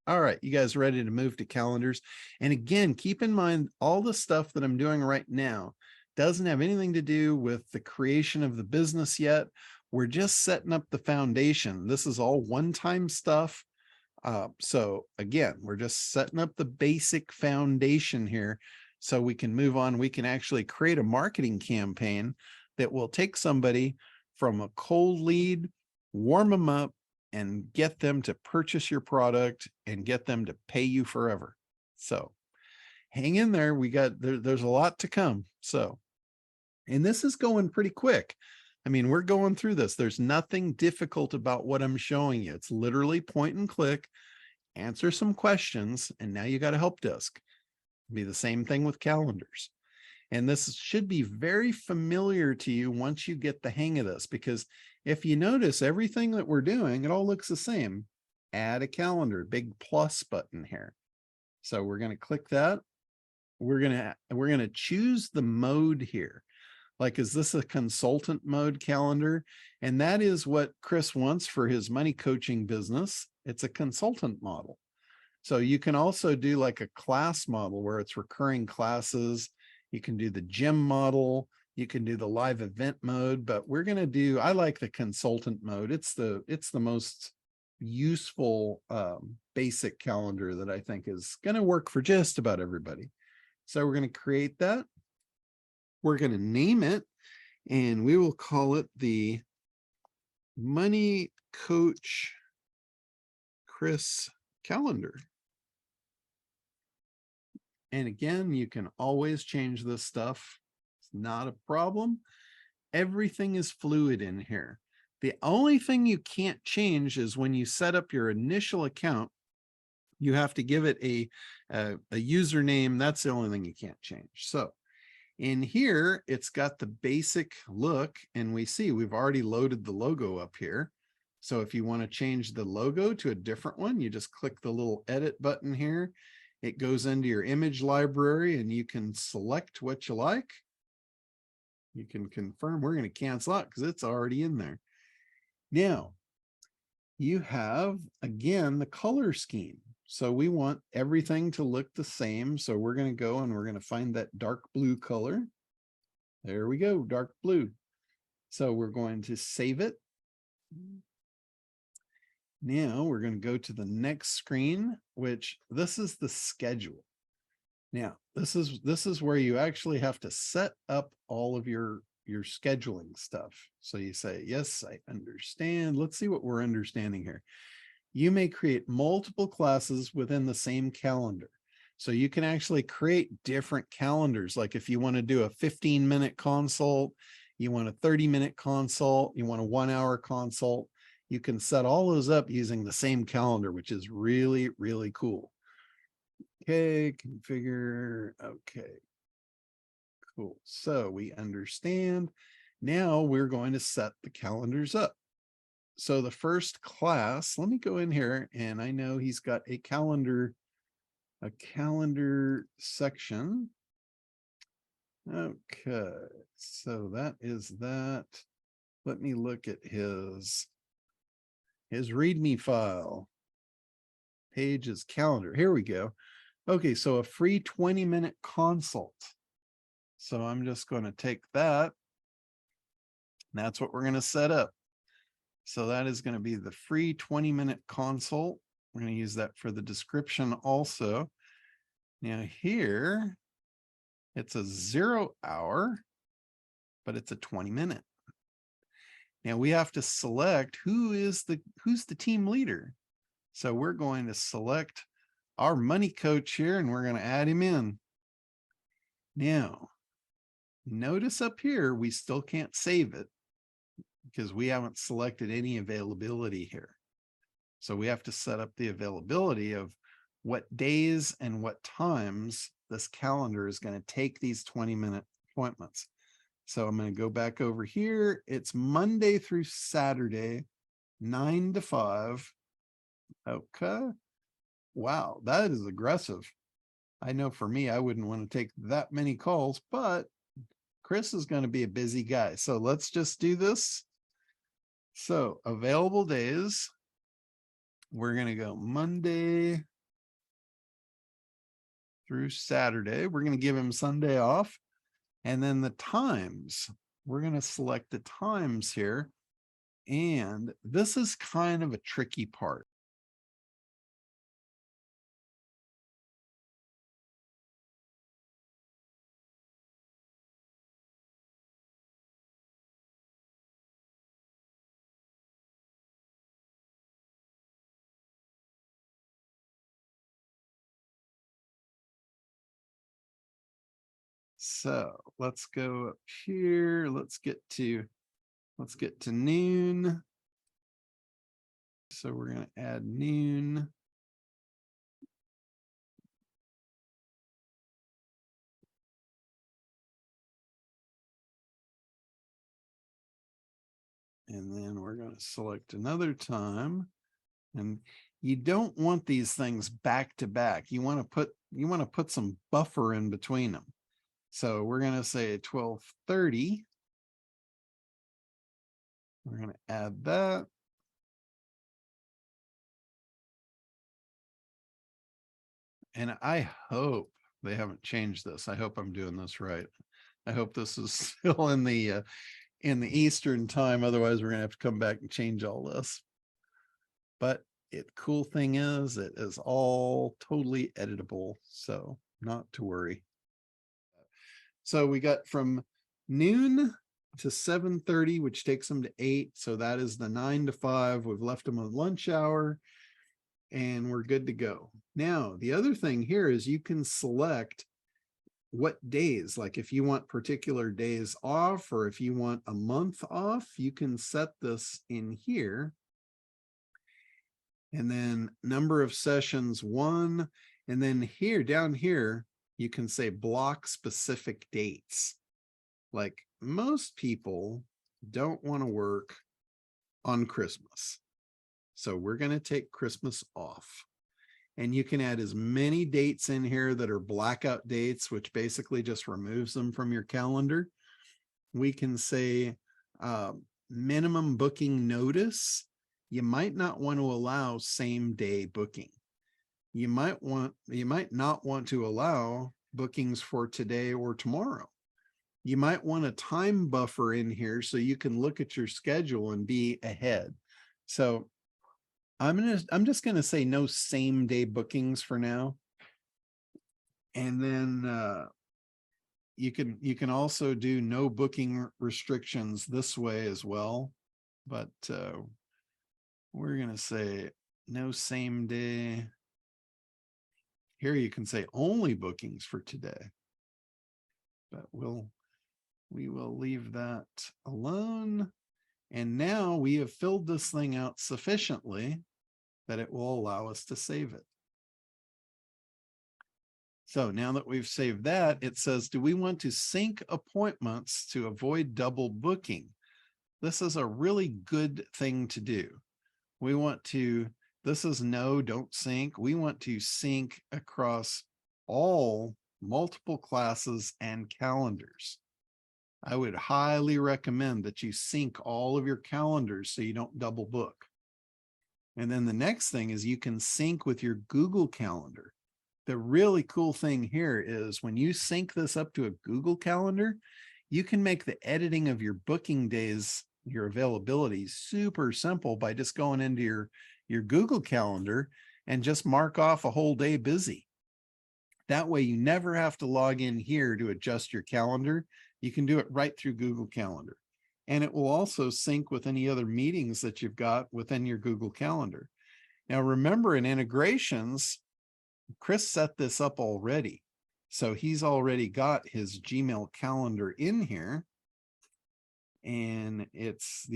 All right, you guys ready to move to calendars? And again, keep in mind all the stuff that I'm doing right now doesn't have anything to do with the creation of the business yet. We're just setting up the foundation. This is all one-time stuff. So again, we're just setting up the basic foundation here so we can move on. We can actually create a marketing campaign that will take somebody from a cold lead, warm them up, and get them to purchase your product and get them to pay you forever. So hang in there. There's a lot to come. So, and this is going pretty quick. I mean, we're going through this. There's nothing difficult about what I'm showing you. It's literally point and click, answer some questions, and now you got a help desk. It'll be the same thing with calendars. And this should be very familiar to you once you get the hang of this, because if you notice everything that we're doing, it all looks the same. Add a calendar, big plus button here. So we're going to click that. We're going to choose the mode here. Like, is this a consultant mode calendar? And that is what Chris wants for his money coaching business. It's a consultant model. So you can also do like a class model where it's recurring classes. You can do the gym model. You can do the live event mode, but we're going to do, I like the consultant mode. It's the most useful basic calendar that I think is going to work for just about everybody. So we're going to create that. We're going to name it, and we will call it the Money Coach Chris calendar. And again, you can always change this stuff. It's not a problem. Everything is fluid in here. The only thing you can't change is when you set up your initial account, you have to give it a username. That's the only thing you can't change. So in here, it's got the basic look, and we see we've already loaded the logo up here. So if you want to change the logo to a different one, you just click the little edit button here. It goes into your image library and you can select what you like. You can confirm. We're going to cancel out because it's already in there. Now, you have, again, the color scheme. So we want everything to look the same. So we're going to go and we're going to find that dark blue color. There we go, dark blue. So we're going to save it. Now we're going to go to the next screen, which this is the schedule. Now, this is where you actually have to set up all of your scheduling stuff. So you say, yes, I understand. Let's see what we're understanding here. You may create multiple classes within the same calendar. So you can actually create different calendars. Like if you want to do a 15-minute consult, you want a 30-minute consult, you want a 1-hour consult, you can set all those up using the same calendar, which is really, really cool. Okay, configure. Okay, cool. So we understand. Now we're going to set the calendars up. So the first class, let me go in here, and I know he's got a calendar section. Okay, so that is that. Let me look at his README file. Page is calendar. Here we go. Okay, so a free 20-minute consult. So I'm just going to take that. That's what we're going to set up. So that is going to be the free 20-minute consult. We're going to use that for the description also. Now here, it's a 0 hour, but it's a 20-minute. Now we have to select who's the team leader. So we're going to select our money coach here, and we're going to add him in. Now, notice up here, we still can't save it because we haven't selected any availability here. So we have to set up the availability of what days and what times this calendar is going to take these 20-minute appointments. So I'm going to go back over here. It's Monday through Saturday, 9 to 5. Okay. Wow, that is aggressive. I know for me, I wouldn't want to take that many calls, but Chris is going to be a busy guy. So let's just do this. So available days, we're going to go Monday through Saturday. We're going to give him Sunday off. And then the times, we're going to select the times here. And this is kind of a tricky part. So let's go up here. Let's get to noon. So we're going to add noon. And then we're going to select another time. And you don't want these things back to back. You want to put some buffer in between them. So we're going to say 12:30. We're going to add that. And I hope they haven't changed this. I hope I'm doing this right. I hope this is still in the Eastern time. Otherwise, we're going to have to come back and change all this. But cool thing is, it is all totally editable. So not to worry. So we got from noon to 7:30, which takes them to 8. So that is the 9 to 5. We've left them a lunch hour and we're good to go. Now, the other thing here is you can select what days, like if you want particular days off or if you want a month off, you can set this in here. And then number of sessions 1, and then here, down here, you can say block specific dates. Like most people don't want to work on Christmas. So we're going to take Christmas off. And you can add as many dates in here that are blackout dates, which basically just removes them from your calendar. We can say minimum booking notice. You might not want to allow same day booking. You might not want to allow bookings for today or tomorrow. You might want a time buffer in here so you can look at your schedule and be ahead. So I'm just going to say no same day bookings for now. And then you can also do no booking restrictions this way as well. But we're going to say no same day. Here you can say only bookings for today. But we will leave that alone. And now we have filled this thing out sufficiently that it will allow us to save it. So now that we've saved that, it says, do we want to sync appointments to avoid double booking? This is a really good thing to do. We want to, this is no, don't sync. We want to sync across all multiple classes and calendars. I would highly recommend that you sync all of your calendars so you don't double book. And then the next thing is you can sync with your Google Calendar. The really cool thing here is when you sync this up to a Google Calendar, you can make the editing of your booking days, your availability, super simple by just going into your Google Calendar and just mark off a whole day busy. That way you never have to log in here to adjust your calendar. You can do it right through Google Calendar. And it will also sync with any other meetings that you've got within your Google Calendar. Now, remember, in integrations, Chris set this up already. So he's already got his Gmail calendar in here. And it's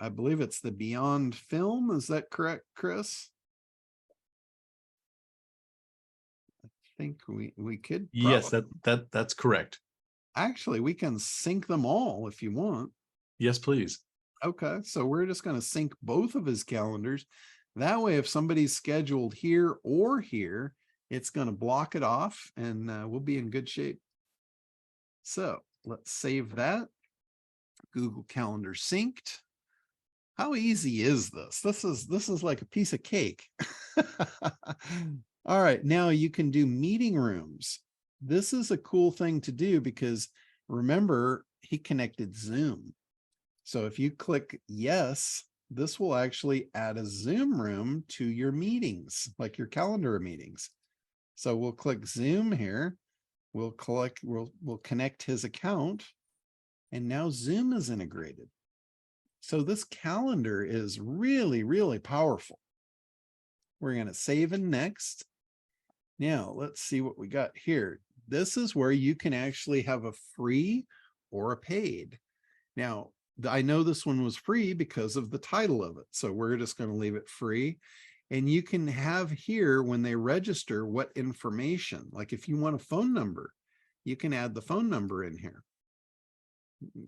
I believe it's the Beyond Film. Is that correct, Chris? I think we could. Yes, that's correct. Actually, we can sync them all if you want. Yes, please. Okay, so we're just going to sync both of his calendars. That way, if somebody's scheduled here or here, it's going to block it off and we'll be in good shape. So let's save that. Google Calendar synced. How easy is this? This is like a piece of cake. All right, now you can do meeting rooms. This is a cool thing to do because remember, he connected Zoom. So if you click yes, this will actually add a Zoom room to your meetings, like your calendar of meetings. So we'll click Zoom here. We'll connect his account, and now Zoom is integrated. So this calendar is really, really powerful. We're going to save and next. Now let's see what we got here. This is where you can actually have a free or a paid. Now, I know this one was free because of the title of it. So we're just going to leave it free. And you can have here when they register what information, like if you want a phone number, you can add the phone number in here.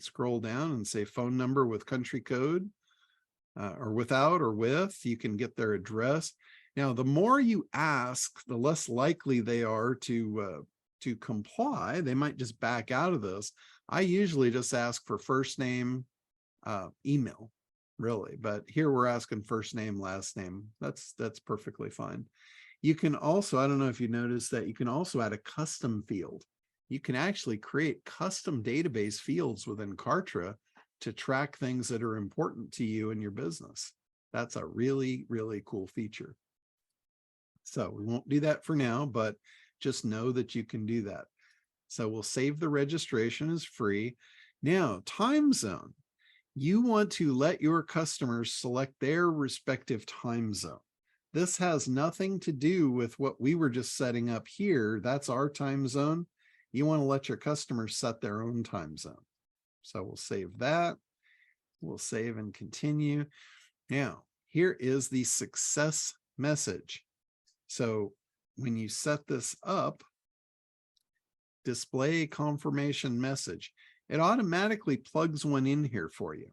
Scroll down and say phone number with country code or without or with, you can get their address. Now, the more you ask, the less likely they are to comply. They might just back out of this. I usually just ask for first name, email, really, but here we're asking first name, last name. That's perfectly fine. You can also, I don't know if you noticed that you can also add a custom field. You can actually create custom database fields within Kartra to track things that are important to you in your business. That's a really, really cool feature. So we won't do that for now, but just know that you can do that. So we'll save the registration as free. Now, time zone. You want to let your customers select their respective time zone. This has nothing to do with what we were just setting up here. That's our time zone. You want to let your customers set their own time zone. So we'll save that. We'll save and continue. Now, here is the success message. So when you set this up, display confirmation message, it automatically plugs one in here for you.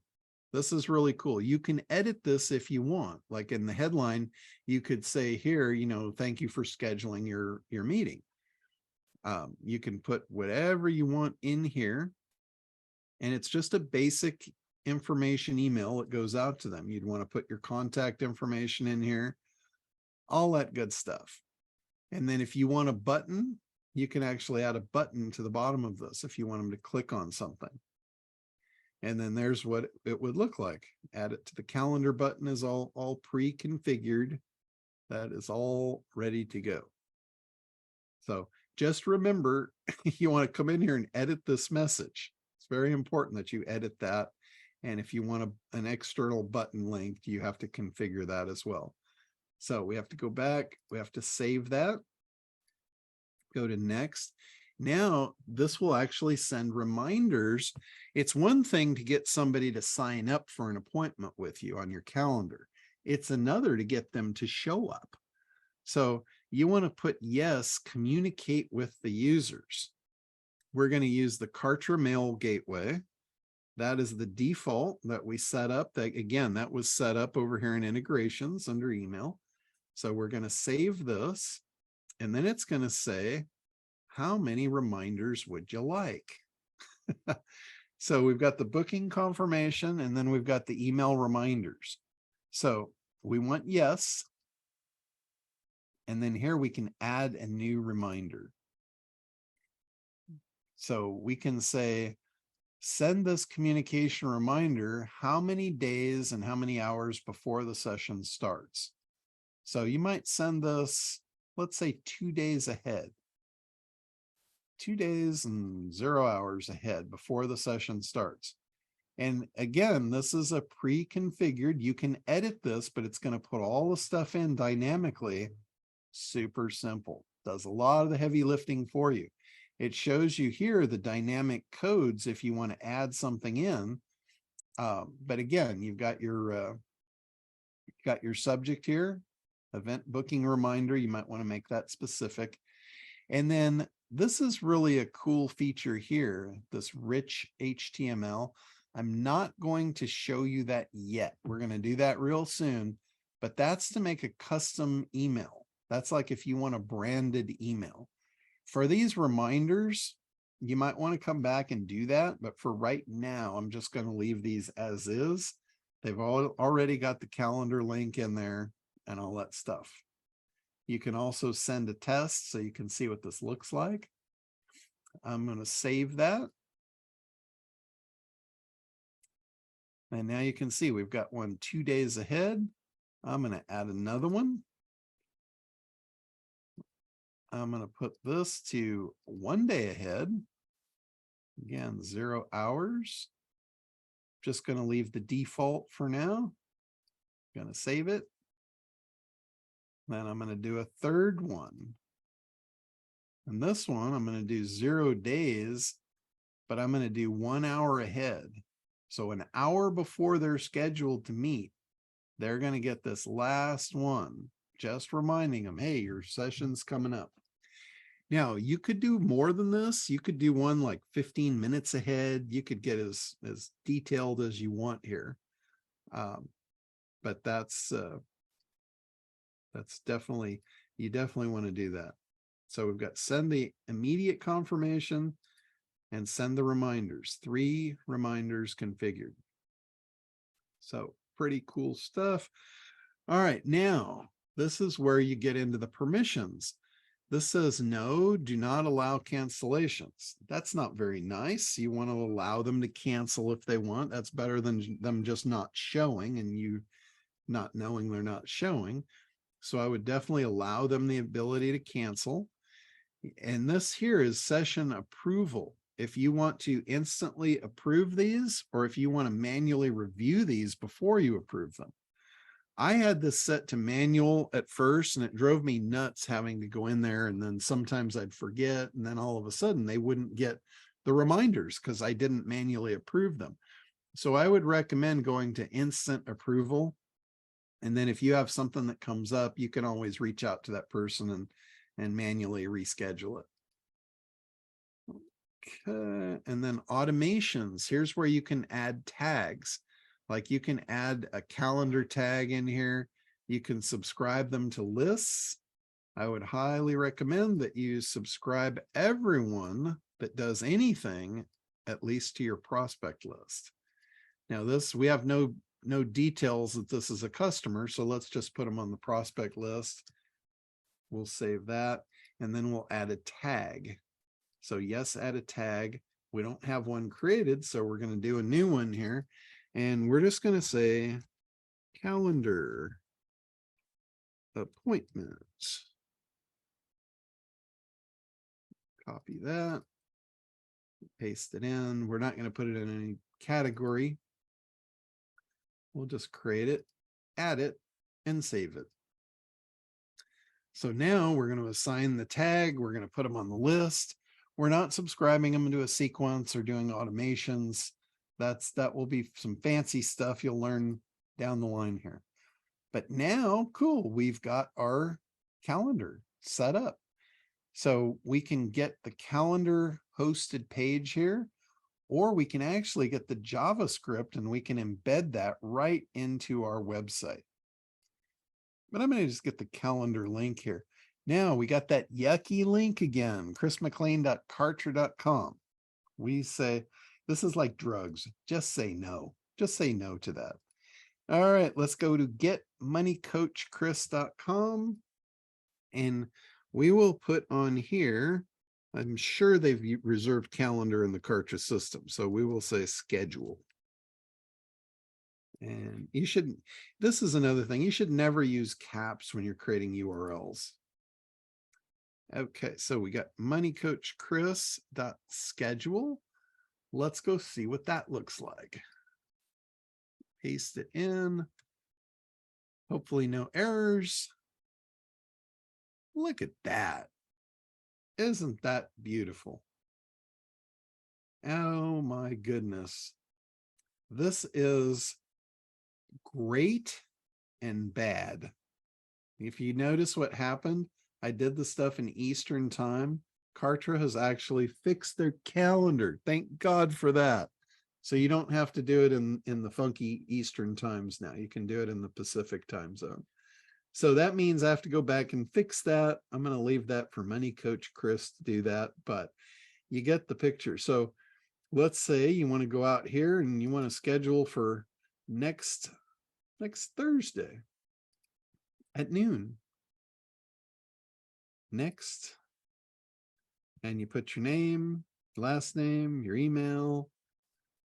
This is really cool. You can edit this if you want. Like in the headline, you could say here, you know, thank you for scheduling your meeting. You can put whatever you want in here. And it's just a basic information email that goes out to them. You'd want to put your contact information in here, all that good stuff. And then if you want a button, you can actually add a button to the bottom of this if you want them to click on something. And then there's what it would look like. Add it to the calendar button is all pre-configured. That is all ready to go. So just remember, you want to come in here and edit this message. It's very important that you edit that. And if you want an external button linked, you have to configure that as well. So we have to go back. We have to save that. Go to next. Now, this will actually send reminders. It's one thing to get somebody to sign up for an appointment with you on your calendar. It's another to get them to show up. So you want to put yes, communicate with the users. We're going to use the Kartra Mail Gateway. That is the default that we set up. That again, that was set up over here in integrations under email. So we're going to save this, and then it's going to say, how many reminders would you like? So we've got the booking confirmation, and then we've got the email reminders. So we want yes. And then here we can add a new reminder. So we can say, send this communication reminder how many days and how many hours before the session starts. So you might send this, let's say 2 days ahead. 2 days and 0 hours ahead before the session starts. And again, this is a pre-configured, you can edit this, but it's going to put all the stuff in dynamically. Super simple. Does a lot of the heavy lifting for you. It shows you here the dynamic codes if you want to add something in. But again, you've got your subject here, event booking reminder. You might want to make that specific. And then this is really a cool feature here, this rich HTML. I'm not going to show you that yet. We're going to do that real soon, but that's to make a custom email. That's like if you want a branded email. For these reminders, you might want to come back and do that, but for right now, I'm just going to leave these as is. They've already got the calendar link in there and all that stuff. You can also send a test so you can see what this looks like. I'm going to save that. And now you can see we've got one 2 days ahead. I'm going to add another one. I'm going to put this to 1 day ahead. Again, 0 hours. Just going to leave the default for now. Going to save it. Then I'm going to do a third one. And this one, I'm going to do 0 days, but I'm going to do 1 hour ahead. So an hour before they're scheduled to meet, they're going to get this last one, just reminding them, hey, your session's coming up. Now, you could do more than this. You could do one like 15 minutes ahead. You could get as detailed as you want here. But that's definitely, you definitely want to do that. So we've got send the immediate confirmation and send the reminders. 3 reminders configured. So pretty cool stuff. All right, now this is where you get into the permissions. This says, no, do not allow cancellations. That's not very nice. You want to allow them to cancel if they want. That's better than them just not showing and you not knowing they're not showing. So I would definitely allow them the ability to cancel. And this here is session approval. If you want to instantly approve these, or if you want to manually review these before you approve them. I had this set to manual at first, and it drove me nuts having to go in there. And then sometimes I'd forget. And then all of a sudden they wouldn't get the reminders because I didn't manually approve them. So I would recommend going to instant approval. And then if you have something that comes up, you can always reach out to that person and manually reschedule it. Okay. And then automations. Here's where you can add tags. Like you can add a calendar tag in here. You can subscribe them to lists. I would highly recommend that you subscribe everyone that does anything, at least to your prospect list. Now this, we have no details that this is a customer. So let's just put them on the prospect list. We'll save that. And then we'll add a tag. So yes, add a tag. We don't have one created, so we're going to do a new one here. And we're just going to say calendar appointment. Copy that. Paste it in. We're not going to put it in any category. We'll just create it, add it, and save it. So now we're going to assign the tag. We're going to put them on the list. We're not subscribing them into a sequence or doing automations. That will be some fancy stuff you'll learn down the line here. But now, cool, we've got our calendar set up. So we can get the calendar hosted page here, or we can actually get the JavaScript and we can embed that right into our website. But I'm going to just get the calendar link here. Now we got that yucky link again, chrismclean.kartra.com. We say, this is like drugs. Just say no. Just say no to that. All right, let's go to getmoneycoachchris.com. And we will put on here, I'm sure they've reserved calendar in the Kartra system. So we will say schedule. And you shouldn't, this is another thing, you should never use caps when you're creating URLs. Okay, so we got moneycoachchris.schedule. Let's go see what that looks like. Paste it in. Hopefully no errors. Look at that. Isn't that beautiful? Oh my goodness. This is great and bad. If you notice what happened, I did the stuff in Eastern time. Kartra has actually fixed their calendar. Thank God for that. So you don't have to do it in the funky Eastern times now. You can do it in the Pacific time zone. So that means I have to go back and fix that. I'm going to leave that for Money Coach Chris to do that, but you get the picture. So let's say you want to go out here and you want to schedule for next Thursday at noon. next. And you put your name, last name, your email.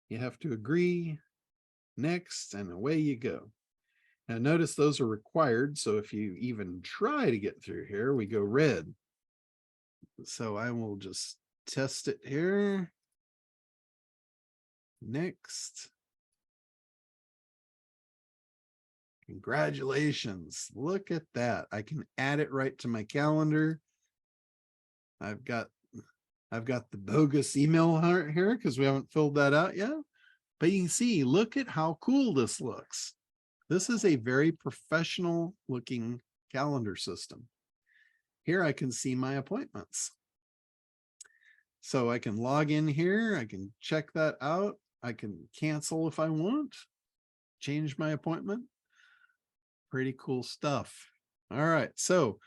You have to agree, next, and away you go. Now notice those are required. So if you even try to get through here, we go red. So I will just test it here. Next. Congratulations. Look at that. I can add it right to my calendar. I've got the bogus email here because we haven't filled that out yet. But you can see, look at how cool this looks. This is a very professional looking calendar system. Here I can see my appointments. So I can log in here. I can check that out. I can cancel if I want, change my appointment. Pretty cool stuff. All right. So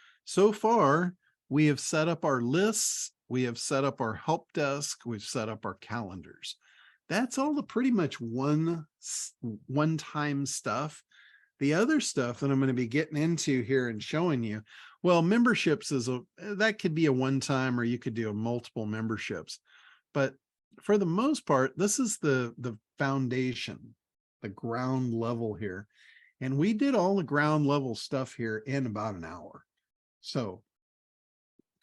far we have set up our lists. We have set up our help desk. We've set up our calendars. That's all the pretty much one-time stuff. The other stuff that I'm going to be getting into here and showing you, well, memberships that could be a one-time, or you could do a multiple memberships. But for the most part, this is the foundation, the ground level here. And we did all the ground level stuff here in about an hour. So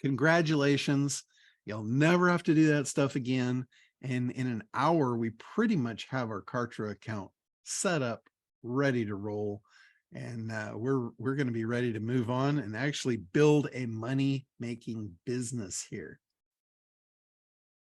congratulations. You'll never have to do that stuff again. And in an hour, we pretty much have our Kartra account set up, ready to roll. And we're going to be ready to move on and actually build a money-making business here.